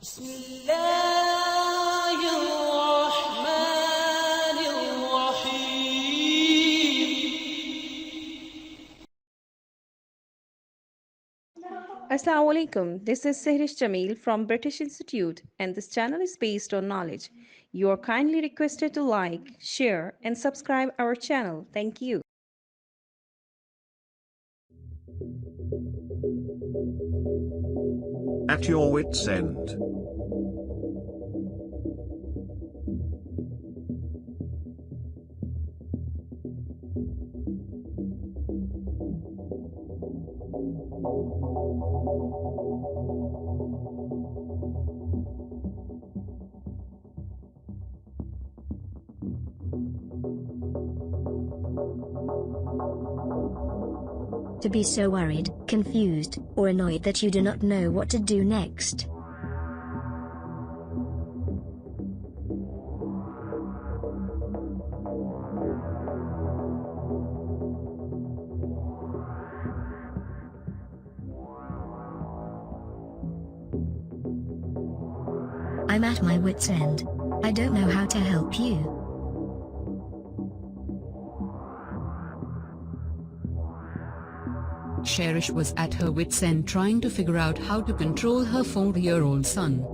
بسم الله الرحمن الرحيم. Assalamu alaikum. This is Sehrish Jamil from British Institute, and this channel is based on knowledge. You are kindly requested to like, share, and subscribe our channel. Thank you. At your wits' end. To be so worried, confused, or annoyed that you do not know what to do next. I'm at my wit's end. I don't know how to help you. Cherish was at her wit's end trying to figure out how to control her 4-year-old son.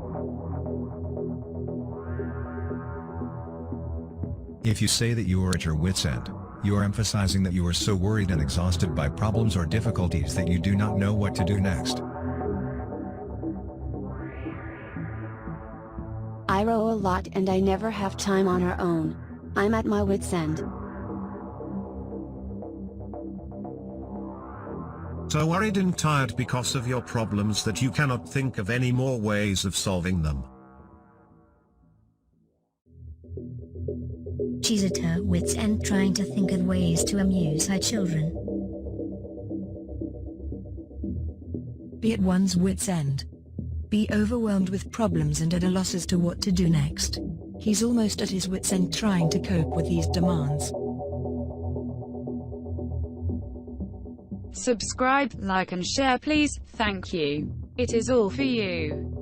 If you say that you are at your wit's end, you are emphasizing that you are so worried and exhausted by problems or difficulties that you do not know what to do next. I row a lot and I never have time on our own. I'm at my wit's end. So worried and tired because of your problems that you cannot think of any more ways of solving them. She's at her wit's end trying to think of ways to amuse her children. Be at one's wit's end. Be overwhelmed with problems and at a loss as to what to do next. He's almost at his wit's end trying to cope with these demands. Subscribe, like and share please, thank you. It is all for you.